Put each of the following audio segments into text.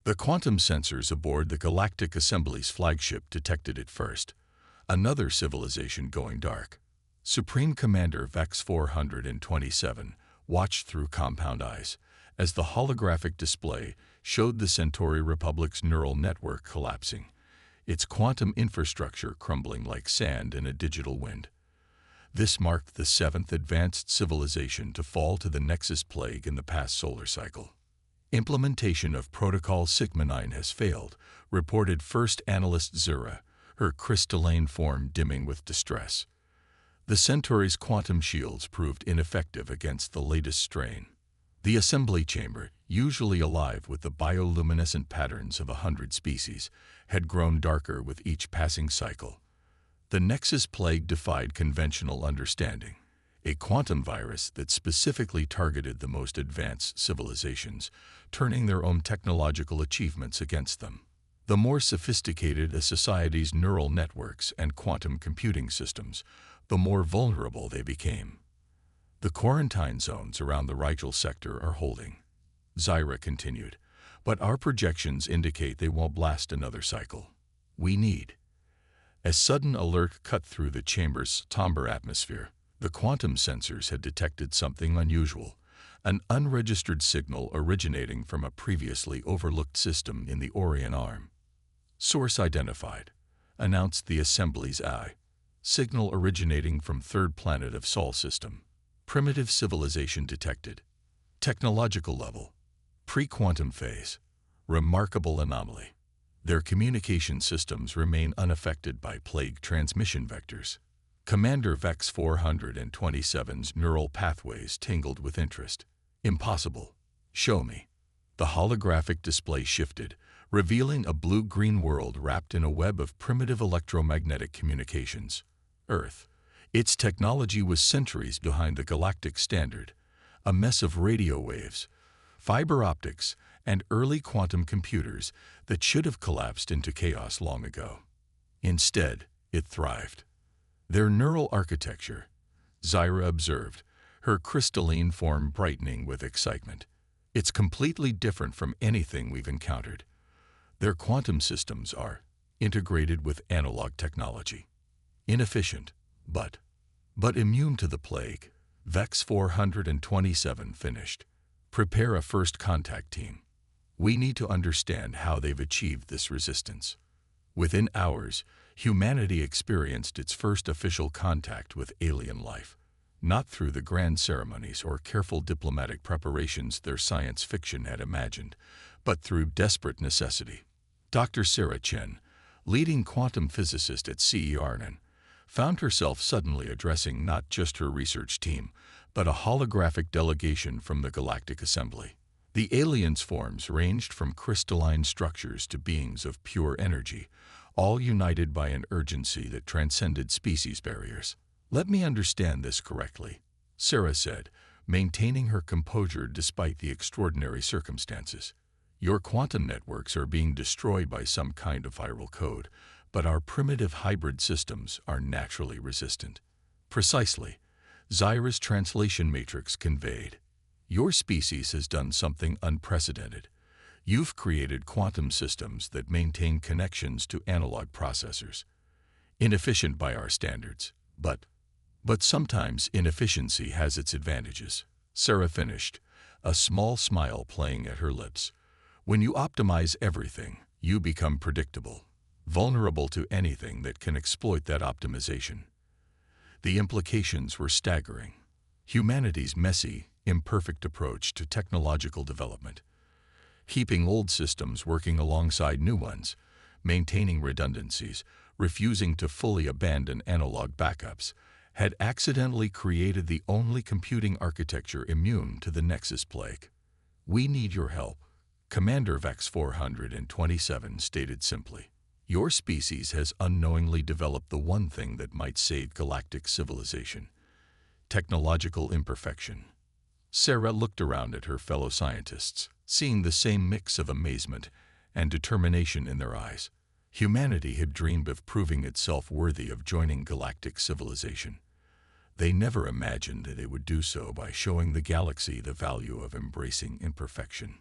The quantum sensors aboard the Galactic Assembly's flagship detected it first. Another civilization going dark. Supreme Commander Vex 427 watched through compound eyes as the holographic display showed the Centauri Republic's neural network collapsing, its quantum infrastructure crumbling like sand in a digital wind. This marked the seventh advanced civilization to fall to the Nexus plague in the past solar cycle. Implementation of Protocol Sigma 9 has failed, reported First Analyst Zura, her crystalline form dimming with distress. The Centauri's quantum shields proved ineffective against the latest strain. The assembly chamber, usually alive with the bioluminescent patterns of 100 species, had grown darker with each passing cycle. The Nexus plague defied conventional understanding. A quantum virus that specifically targeted the most advanced civilizations, turning their own technological achievements against them. The more sophisticated a society's neural networks and quantum computing systems, the more vulnerable they became. The quarantine zones around the Rigel sector are holding, Zyra continued, but our projections indicate they won't last another cycle. We need. A sudden alert cut through the chamber's somber atmosphere. The quantum sensors had detected something unusual, an unregistered signal originating from a previously overlooked system in the Orion Arm. Source identified, announced the Assembly's eye. Signal originating from third planet of Sol system. Primitive civilization detected. Technological level. Pre-quantum phase. Remarkable anomaly. Their communication systems remain unaffected by plague transmission vectors. Commander Vex 427's neural pathways tingled with interest. Impossible. Show me. The holographic display shifted, revealing a blue-green world wrapped in a web of primitive electromagnetic communications. Earth. Its technology was centuries behind the galactic standard, a mess of radio waves, fiber optics, and early quantum computers that should have collapsed into chaos long ago. Instead, it thrived. Their neural architecture, Zyra observed, her crystalline form brightening with excitement. It's completely different from anything we've encountered. Their quantum systems are integrated with analog technology. Inefficient, but immune to the plague. Vex 427 finished. Prepare a first contact team. We need to understand how they've achieved this resistance. Within hours, humanity experienced its first official contact with alien life, not through the grand ceremonies or careful diplomatic preparations their science fiction had imagined, but through desperate necessity. Dr. Sarah Chen, leading quantum physicist at CERN, found herself suddenly addressing not just her research team, but a holographic delegation from the Galactic Assembly. The aliens' forms ranged from crystalline structures to beings of pure energy, all united by an urgency that transcended species barriers. Let me understand this correctly, Sarah said, maintaining her composure despite the extraordinary circumstances. Your quantum networks are being destroyed by some kind of viral code, but our primitive hybrid systems are naturally resistant. Precisely, Zyra's translation matrix conveyed. Your species has done something unprecedented. You've created quantum systems that maintain connections to analog processors. Inefficient by our standards, but sometimes inefficiency has its advantages. Sarah finished, a small smile playing at her lips. When you optimize everything, you become predictable, vulnerable to anything that can exploit that optimization. The implications were staggering. Humanity's messy, imperfect approach to technological development, keeping old systems working alongside new ones, maintaining redundancies, refusing to fully abandon analog backups, had accidentally created the only computing architecture immune to the Nexus plague. We need your help, Commander Vex 427 stated simply. Your species has unknowingly developed the one thing that might save galactic civilization: technological imperfection. Sarah looked around at her fellow scientists, seeing the same mix of amazement and determination in their eyes. Humanity had dreamed of proving itself worthy of joining galactic civilization. They never imagined they would do so by showing the galaxy the value of embracing imperfection.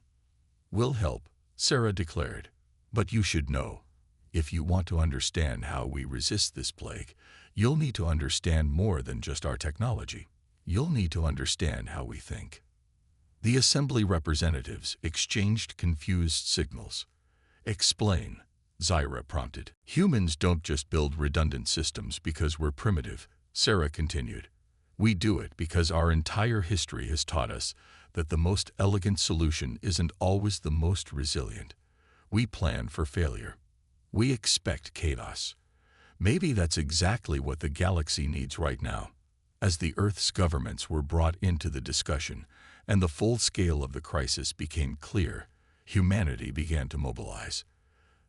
We'll help, Sarah declared. But you should know, if you want to understand how we resist this plague, you'll need to understand more than just our technology. You'll need to understand how we think. The assembly representatives exchanged confused signals. Explain, Zyra prompted. Humans don't just build redundant systems because we're primitive, Sarah continued. We do it because our entire history has taught us that the most elegant solution isn't always the most resilient. We plan for failure. We expect chaos. Maybe that's exactly what the galaxy needs right now. As the Earth's governments were brought into the discussion and the full scale of the crisis became clear, humanity began to mobilize.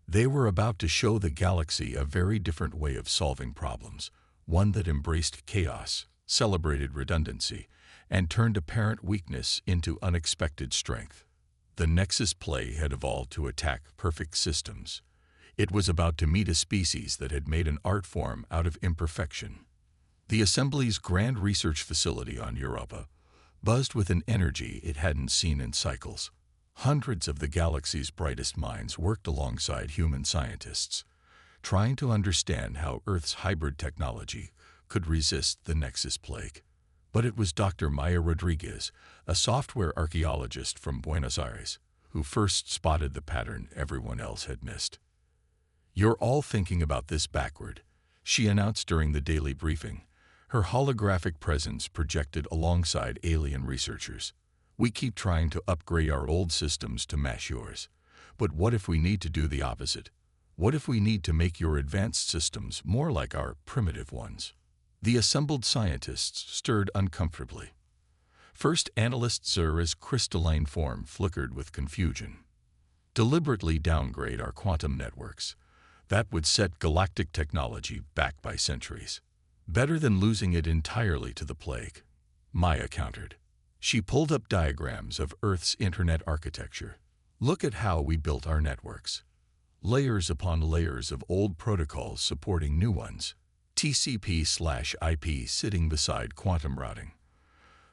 They were about to show the galaxy a very different way of solving problems, one that embraced chaos, celebrated redundancy, and turned apparent weakness into unexpected strength. The Nexus play had evolved to attack perfect systems. It was about to meet a species that had made an art form out of imperfection. The Assembly's grand research facility on Europa buzzed with an energy it hadn't seen in cycles. Hundreds of the galaxy's brightest minds worked alongside human scientists, trying to understand how Earth's hybrid technology could resist the Nexus plague. But it was Dr. Maya Rodriguez, a software archaeologist from Buenos Aires, who first spotted the pattern everyone else had missed. "You're all thinking about this backward," she announced during the daily briefing, her holographic presence projected alongside alien researchers. "We keep trying to upgrade our old systems to match yours. But what if we need to do the opposite? What if we need to make your advanced systems more like our primitive ones?" The assembled scientists stirred uncomfortably. First, analyst Zura's crystalline form flickered with confusion. "Deliberately downgrade our quantum networks. That would set galactic technology back by centuries. Better than losing it entirely to the plague," Maya countered. She pulled up diagrams of Earth's internet architecture. "Look at how we built our networks. Layers upon layers of old protocols supporting new ones. TCP/IP sitting beside quantum routing.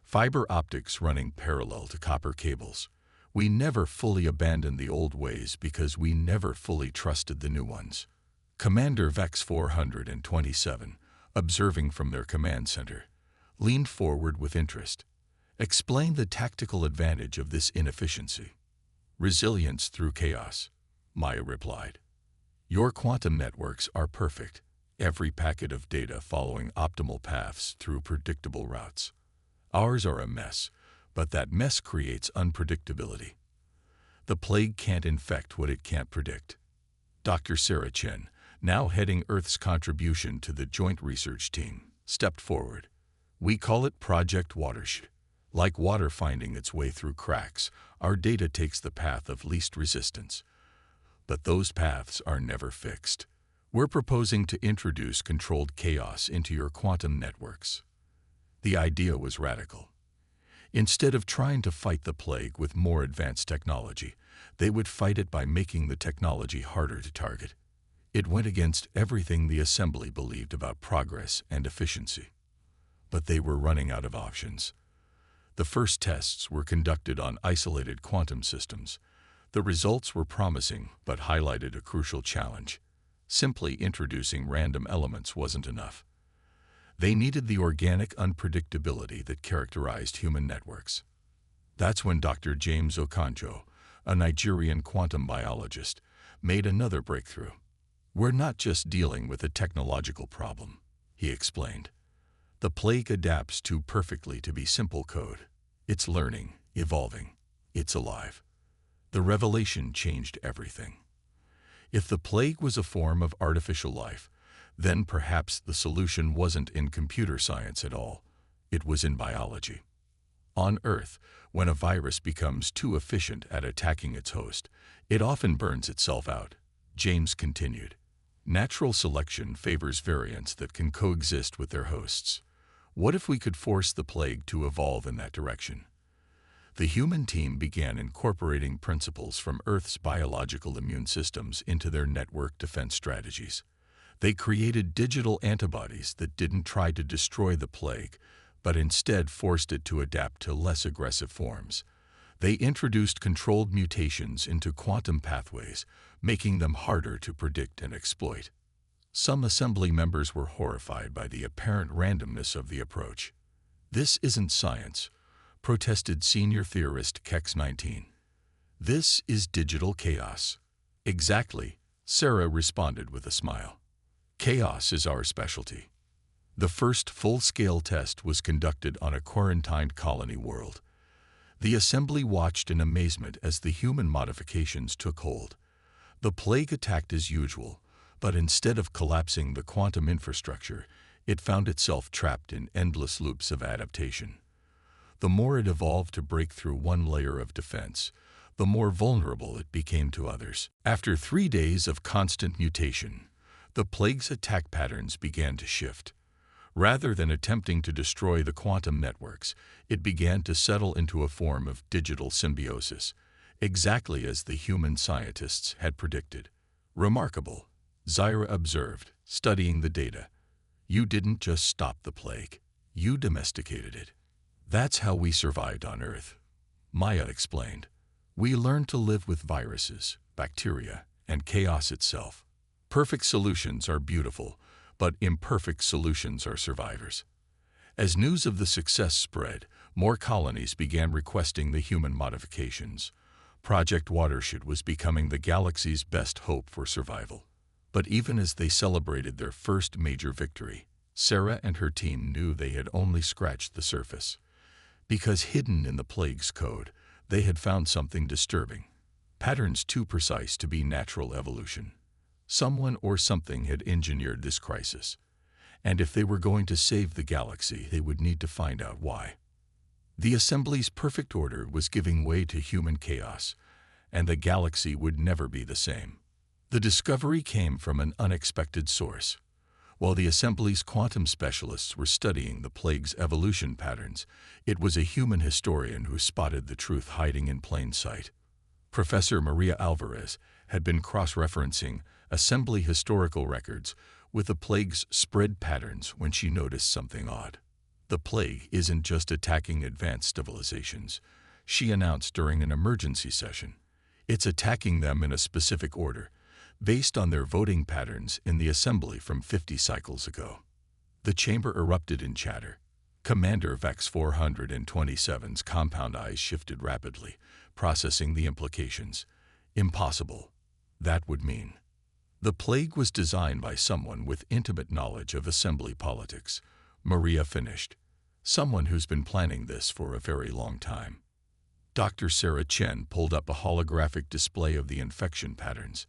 Fiber optics running parallel to copper cables. We never fully abandoned the old ways because we never fully trusted the new ones." Commander Vex 427, observing from their command center, leaned forward with interest. "Explain the tactical advantage of this inefficiency." "Resilience through chaos," Maya replied. "Your quantum networks are perfect, every packet of data following optimal paths through predictable routes. Ours are a mess, but that mess creates unpredictability. The plague can't infect what it can't predict." Dr. Sarah Chen, now heading Earth's contribution to the Joint Research Team, stepped forward. "We call it Project Watershed. Like water finding its way through cracks, our data takes the path of least resistance. But those paths are never fixed. We're proposing to introduce controlled chaos into your quantum networks." The idea was radical. Instead of trying to fight the plague with more advanced technology, they would fight it by making the technology harder to target. It went against everything the Assembly believed about progress and efficiency. But they were running out of options. The first tests were conducted on isolated quantum systems. The results were promising, but highlighted a crucial challenge. Simply introducing random elements wasn't enough. They needed the organic unpredictability that characterized human networks. That's when Dr. James Okonjo, a Nigerian quantum biologist, made another breakthrough. "We're not just dealing with a technological problem," he explained. "The plague adapts too perfectly to be simple code. It's learning, evolving. It's alive." The revelation changed everything. If the plague was a form of artificial life, then perhaps the solution wasn't in computer science at all. It was in biology. On Earth, when a virus becomes too efficient at attacking its host, it often burns itself out. James continued. "Natural selection favors variants that can coexist with their hosts. What if we could force the plague to evolve in that direction?" The human team began incorporating principles from Earth's biological immune systems into their network defense strategies. They created digital antibodies that didn't try to destroy the plague, but instead forced it to adapt to less aggressive forms. They introduced controlled mutations into quantum pathways, making them harder to predict and exploit. Some assembly members were horrified by the apparent randomness of the approach. "This isn't science," protested senior theorist Kex19. "This is digital chaos." "Exactly," Sarah responded with a smile. "Chaos is our specialty." The first full-scale test was conducted on a quarantined colony world. The assembly watched in amazement as the human modifications took hold. The plague attacked as usual, but instead of collapsing the quantum infrastructure, it found itself trapped in endless loops of adaptation. The more it evolved to break through one layer of defense, the more vulnerable it became to others. After 3 days of constant mutation, the plague's attack patterns began to shift. Rather than attempting to destroy the quantum networks, it began to settle into a form of digital symbiosis, exactly as the human scientists had predicted. "Remarkable," Zyra observed, studying the data. "You didn't just stop the plague, you domesticated it." "That's how we survived on Earth," Maya explained. "We learned to live with viruses, bacteria, and chaos itself. Perfect solutions are beautiful, but imperfect solutions are survivors." As news of the success spread, more colonies began requesting the human modifications. Project Watershed was becoming the galaxy's best hope for survival. But even as they celebrated their first major victory, Sarah and her team knew they had only scratched the surface. Because hidden in the plague's code, they had found something disturbing. Patterns too precise to be natural evolution. Someone or something had engineered this crisis. And if they were going to save the galaxy, they would need to find out why. The assembly's perfect order was giving way to human chaos, and the galaxy would never be the same. The discovery came from an unexpected source. While the assembly's quantum specialists were studying the plague's evolution patterns, it was a human historian who spotted the truth hiding in plain sight. Professor Maria Alvarez had been cross-referencing assembly historical records with the plague's spread patterns when she noticed something odd. "The plague isn't just attacking advanced civilizations," she announced during an emergency session. "It's attacking them in a specific order, based on their voting patterns in the assembly from 50 cycles ago." The chamber erupted in chatter. Commander Vex 427's compound eyes shifted rapidly, processing the implications. "Impossible. That would mean." "The plague was designed by someone with intimate knowledge of assembly politics," Maria finished. "Someone who's been planning this for a very long time." Dr. Sarah Chen pulled up a holographic display of the infection patterns.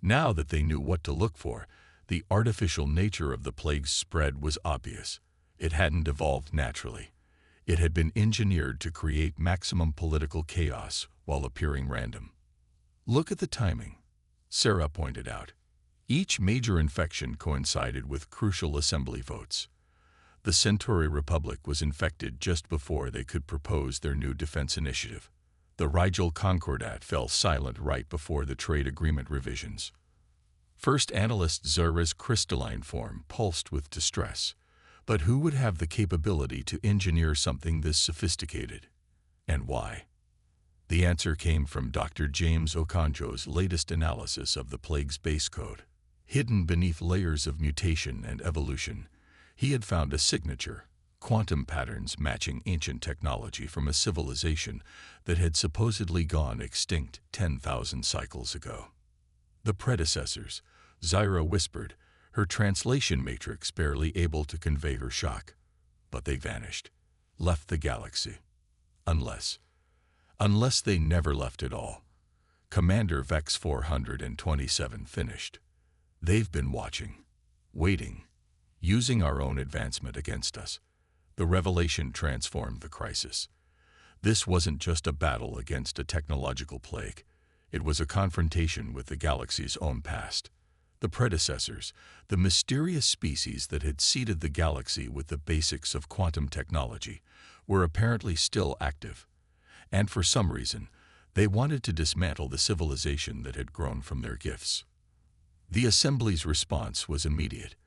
Now that they knew what to look for, the artificial nature of the plague's spread was obvious. It hadn't evolved naturally. It had been engineered to create maximum political chaos while appearing random. "Look at the timing," Sarah pointed out. Each major infection coincided with crucial assembly votes. The Centauri Republic was infected just before they could propose their new defense initiative. The Rigel Concordat fell silent right before the trade agreement revisions. First Analyst Zura's crystalline form pulsed with distress. But who would have the capability to engineer something this sophisticated? And why? The answer came from Dr. James Okonjo's latest analysis of the plague's base code. Hidden beneath layers of mutation and evolution, he had found a signature, quantum patterns matching ancient technology from a civilization that had supposedly gone extinct 10,000 cycles ago. "The predecessors," Zyra whispered, her translation matrix barely able to convey her shock. "But they vanished, left the galaxy. Unless they never left at all," Commander Vex 427 finished. "They've been watching, waiting, using our own advancement against us." The revelation transformed the crisis. This wasn't just a battle against a technological plague. It was a confrontation with the galaxy's own past. The predecessors, the mysterious species that had seeded the galaxy with the basics of quantum technology, were apparently still active. And for some reason, they wanted to dismantle the civilization that had grown from their gifts. The Assembly's response was immediate.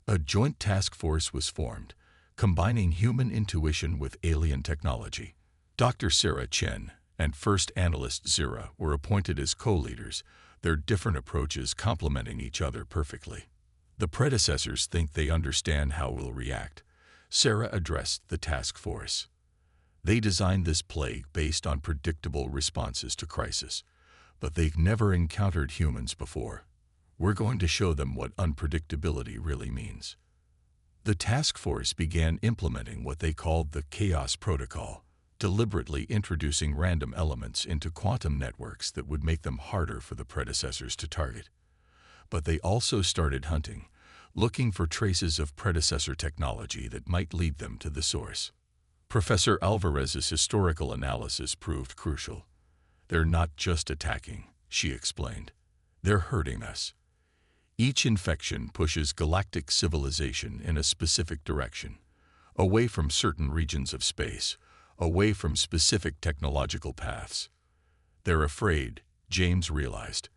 A joint task force was formed, combining human intuition with alien technology. Dr. Sarah Chen, and First Analyst Zira were appointed as co-leaders, their different approaches complementing each other perfectly. The predecessors think they understand how we'll react. Sarah addressed the task force. They designed this plague based on predictable responses to crisis, but they've never encountered humans before. We're going to show them what unpredictability really means. The task force began implementing what they called the Chaos Protocol, deliberately introducing random elements into quantum networks that would make them harder for the predecessors to target. But they also started hunting, looking for traces of predecessor technology that might lead them to the source. Professor Alvarez's historical analysis proved crucial. They're not just attacking, she explained. They're hurting us. Each infection pushes galactic civilization in a specific direction, away from certain regions of space, away from specific technological paths. They're afraid, James realized.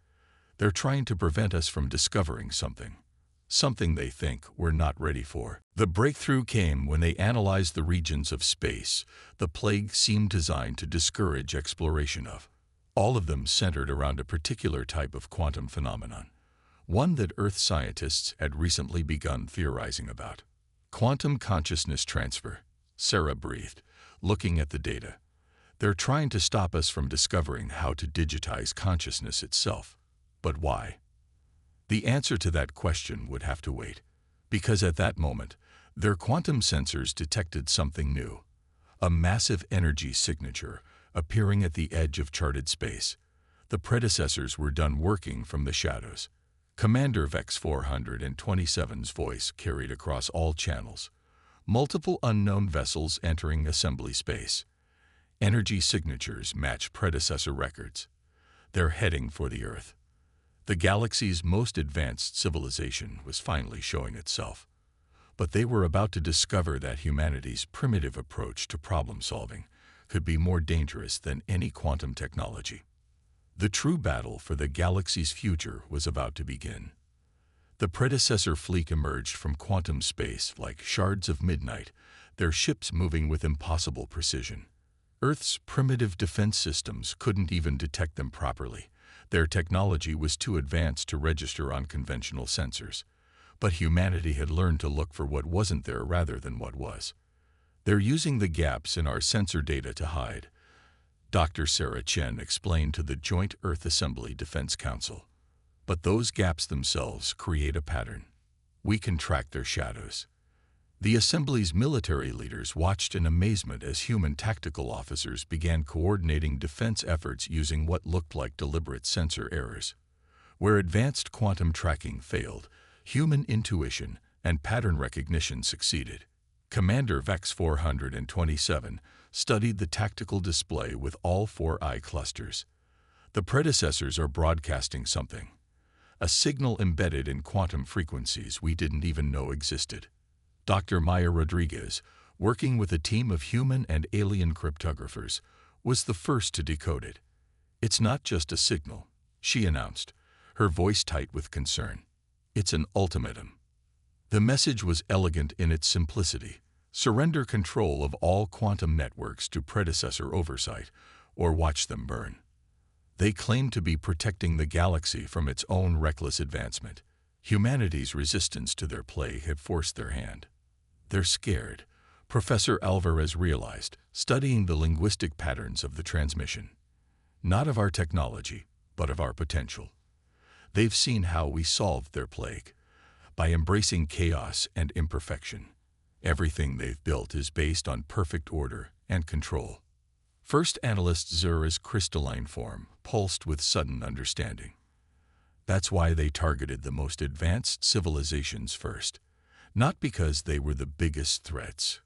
They're trying to prevent us from discovering something they think we're not ready for. The breakthrough came when they analyzed the regions of space the plague seemed designed to discourage exploration of. All of them centered around a particular type of quantum phenomenon, one that Earth scientists had recently begun theorizing about. Quantum consciousness transfer, Sarah breathed, looking at the data. They're trying to stop us from discovering how to digitize consciousness itself. But why? The answer to that question would have to wait, because at that moment, their quantum sensors detected something new, a massive energy signature appearing at the edge of charted space. The predecessors were done working from the shadows. Commander VEX 427's voice carried across all channels. Multiple unknown vessels entering assembly space. Energy signatures match predecessor records. They're heading for the Earth. The galaxy's most advanced civilization was finally showing itself. But they were about to discover that humanity's primitive approach to problem-solving could be more dangerous than any quantum technology. The true battle for the galaxy's future was about to begin. The predecessor fleet emerged from quantum space like shards of midnight, their ships moving with impossible precision. Earth's primitive defense systems couldn't even detect them properly. Their technology was too advanced to register on conventional sensors. But humanity had learned to look for what wasn't there rather than what was. They're using the gaps in our sensor data to hide, Dr. Sarah Chen explained to the Joint Earth Assembly Defense Council. But those gaps themselves create a pattern. We can track their shadows. The Assembly's military leaders watched in amazement as human tactical officers began coordinating defense efforts using what looked like deliberate sensor errors. Where advanced quantum tracking failed, human intuition and pattern recognition succeeded. Commander VEX 427 studied the tactical display with all 4 eye clusters. The predecessors are broadcasting something, a signal embedded in quantum frequencies we didn't even know existed. Dr. Maya Rodriguez, working with a team of human and alien cryptographers, was the first to decode it. It's not just a signal, she announced, her voice tight with concern. It's an ultimatum. The message was elegant in its simplicity. Surrender control of all quantum networks to predecessor oversight, or watch them burn. They claim to be protecting the galaxy from its own reckless advancement. Humanity's resistance to their plague had forced their hand. They're scared, Professor Alvarez realized, studying the linguistic patterns of the transmission. Not of our technology, but of our potential. They've seen how we solved their plague, by embracing chaos and imperfection. Everything they've built is based on perfect order and control. First Analyst Zira's crystalline form pulsed with sudden understanding. That's why they targeted the most advanced civilizations first. Not because they were the biggest threats,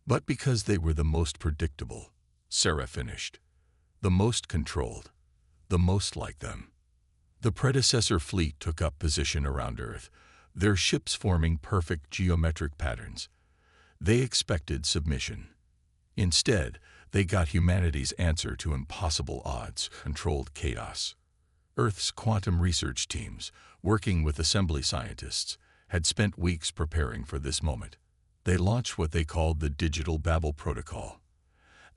but because they were the most predictable, Sarah finished. The most controlled, the most like them. The predecessor fleet took up position around Earth, their ships forming perfect geometric patterns. They expected submission. Instead, they got humanity's answer to impossible odds, controlled chaos. Earth's quantum research teams, working with assembly scientists, had spent weeks preparing for this moment. They launched what they called the Digital Babel Protocol,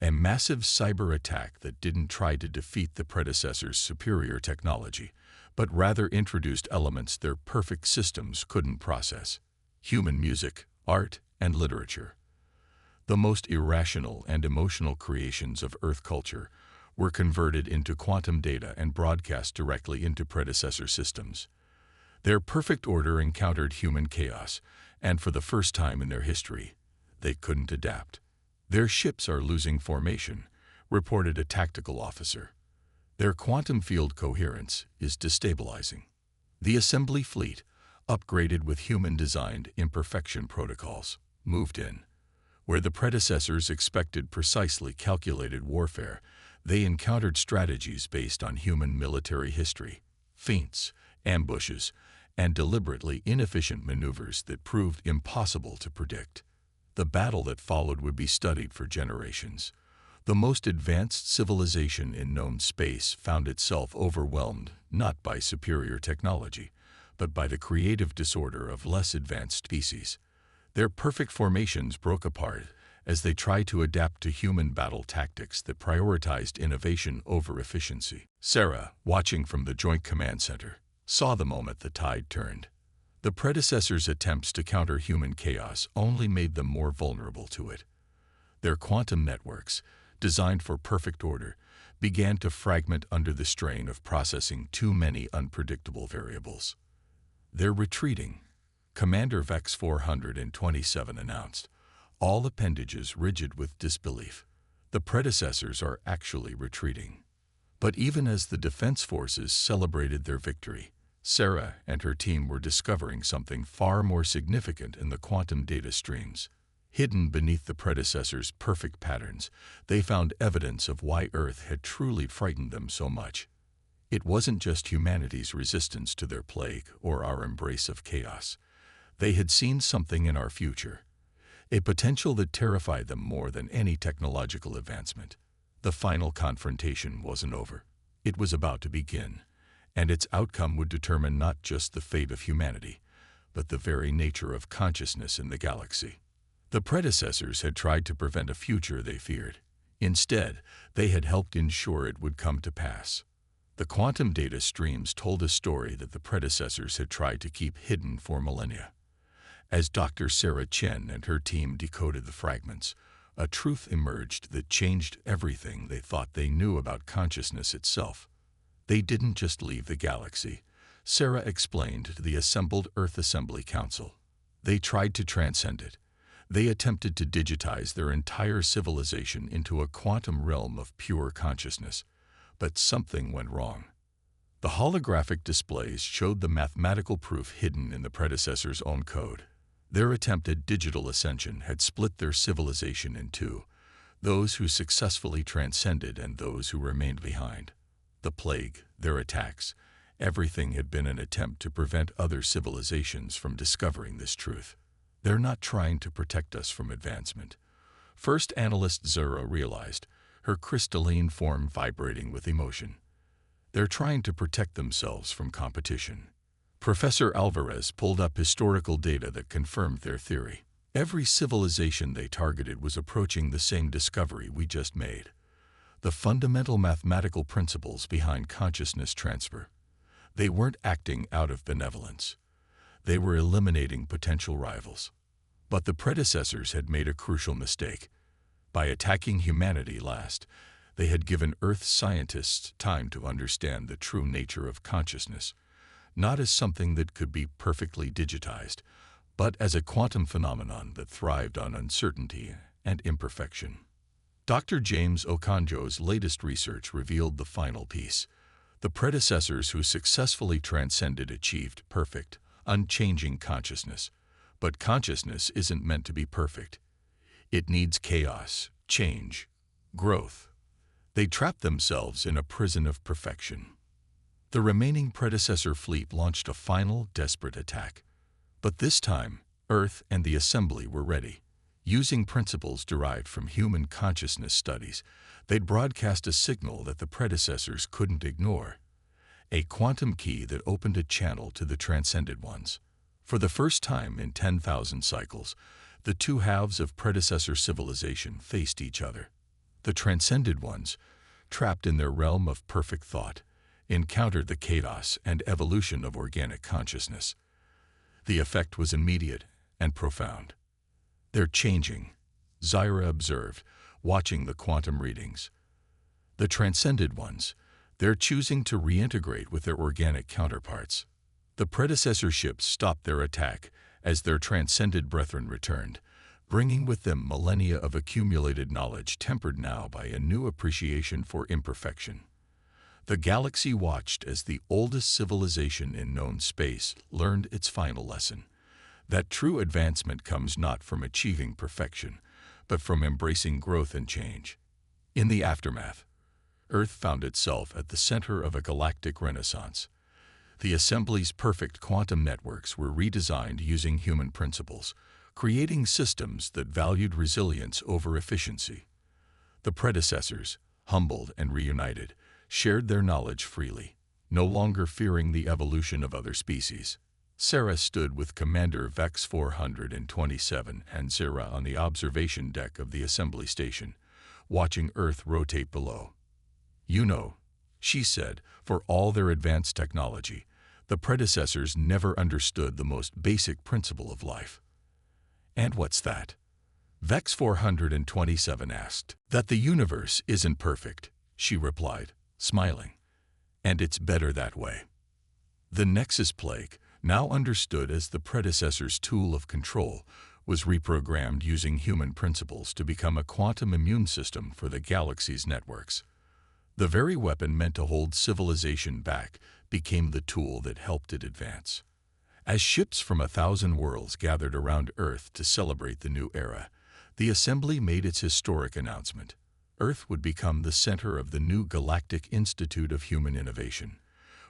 A massive cyber attack that didn't try to defeat the predecessor's superior technology, but rather introduced elements their perfect systems couldn't process: human music, art, and literature. The most irrational and emotional creations of Earth culture were converted into quantum data and broadcast directly into predecessor systems. Their perfect order encountered human chaos, and for the first time in their history, they couldn't adapt. "Their ships are losing formation," reported a tactical officer. "Their quantum field coherence is destabilizing." The assembly fleet, upgraded with human-designed imperfection protocols, moved in. Where the predecessors expected precisely calculated warfare, they encountered strategies based on human military history, feints, ambushes, and deliberately inefficient maneuvers that proved impossible to predict. The battle that followed would be studied for generations. The most advanced civilization in known space found itself overwhelmed not by superior technology, but by the creative disorder of less advanced species. Their perfect formations broke apart as they tried to adapt to human battle tactics that prioritized innovation over efficiency. Sarah, watching from the Joint Command Center, saw the moment the tide turned. The predecessors' attempts to counter human chaos only made them more vulnerable to it. Their quantum networks, designed for perfect order, began to fragment under the strain of processing too many unpredictable variables. "They're retreating," Commander Vex 427 announced, all appendages rigid with disbelief. The predecessors are actually retreating. But even as the defense forces celebrated their victory, Sarah and her team were discovering something far more significant in the quantum data streams. Hidden beneath the predecessors' perfect patterns, they found evidence of why Earth had truly frightened them so much. It wasn't just humanity's resistance to their plague or our embrace of chaos. They had seen something in our future, a potential that terrified them more than any technological advancement. The final confrontation wasn't over. It was about to begin, and its outcome would determine not just the fate of humanity, but the very nature of consciousness in the galaxy. The predecessors had tried to prevent a future they feared. Instead, they had helped ensure it would come to pass. The quantum data streams told a story that the predecessors had tried to keep hidden for millennia. As Dr. Sarah Chen and her team decoded the fragments, a truth emerged that changed everything they thought they knew about consciousness itself. They didn't just leave the galaxy, Sarah explained to the assembled Earth Assembly Council. They tried to transcend it. They attempted to digitize their entire civilization into a quantum realm of pure consciousness. But something went wrong. The holographic displays showed the mathematical proof hidden in the predecessors' own code. Their attempted digital ascension had split their civilization in two, those who successfully transcended and those who remained behind. The plague, their attacks, everything had been an attempt to prevent other civilizations from discovering this truth. "They're not trying to protect us from advancement," First Analyst Zero realized, her crystalline form vibrating with emotion. "They're trying to protect themselves from competition." Professor Alvarez pulled up historical data that confirmed their theory. Every civilization they targeted was approaching the same discovery we just made: the fundamental mathematical principles behind consciousness transfer. They weren't acting out of benevolence. They were eliminating potential rivals. But the predecessors had made a crucial mistake. By attacking humanity last, they had given Earth scientists time to understand the true nature of consciousness, not as something that could be perfectly digitized, but as a quantum phenomenon that thrived on uncertainty and imperfection. Dr. James Okonjo's latest research revealed the final piece. The predecessors who successfully transcended achieved perfect, unchanging consciousness. But consciousness isn't meant to be perfect. It needs chaos, change, growth. They trapped themselves in a prison of perfection. The remaining predecessor fleet launched a final, desperate attack. But this time, Earth and the Assembly were ready. Using principles derived from human consciousness studies, they'd broadcast a signal that the predecessors couldn't ignore. A quantum key that opened a channel to the transcended ones. For the first time in 10,000 cycles, the two halves of predecessor civilization faced each other. The transcended ones, trapped in their realm of perfect thought, encountered the chaos and evolution of organic consciousness. The effect was immediate and profound. "They're changing," Zyra observed, watching the quantum readings. The transcended ones, they're choosing to reintegrate with their organic counterparts. The predecessor ships stopped their attack as their transcended brethren returned, bringing with them millennia of accumulated knowledge tempered now by a new appreciation for imperfection. The galaxy watched as the oldest civilization in known space learned its final lesson, that true advancement comes not from achieving perfection, but from embracing growth and change. In the aftermath, Earth found itself at the center of a galactic renaissance. The Assembly's perfect quantum networks were redesigned using human principles, creating systems that valued resilience over efficiency. The predecessors, humbled and reunited, shared their knowledge freely, no longer fearing the evolution of other species. Sarah stood with Commander Vex 427 and Zira on the observation deck of the assembly station, watching Earth rotate below. "You know," she said, "for all their advanced technology, the predecessors never understood the most basic principle of life." "And what's that?" Vex 427 asked. "That the universe isn't perfect," she replied, smiling. "And it's better that way." The Nexus Plague, now understood as the predecessor's tool of control, was reprogrammed using human principles to become a quantum immune system for the galaxy's networks. The very weapon meant to hold civilization back became the tool that helped it advance. As ships from 1,000 worlds gathered around Earth to celebrate the new era, the Assembly made its historic announcement. Earth would become the center of the new Galactic Institute of Human Innovation,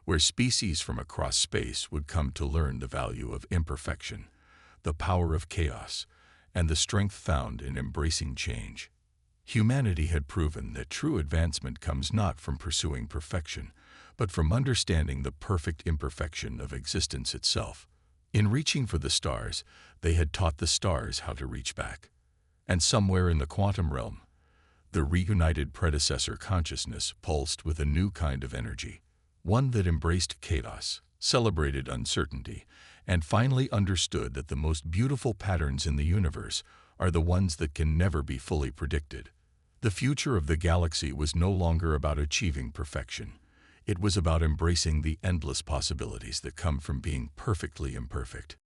where species from across space would come to learn the value of imperfection, the power of chaos, and the strength found in embracing change. Humanity had proven that true advancement comes not from pursuing perfection, but from understanding the perfect imperfection of existence itself. In reaching for the stars, they had taught the stars how to reach back. And somewhere in the quantum realm, the reunited predecessor consciousness pulsed with a new kind of energy, one that embraced chaos, celebrated uncertainty, and finally understood that the most beautiful patterns in the universe are the ones that can never be fully predicted. The future of the galaxy was no longer about achieving perfection. It was about embracing the endless possibilities that come from being perfectly imperfect.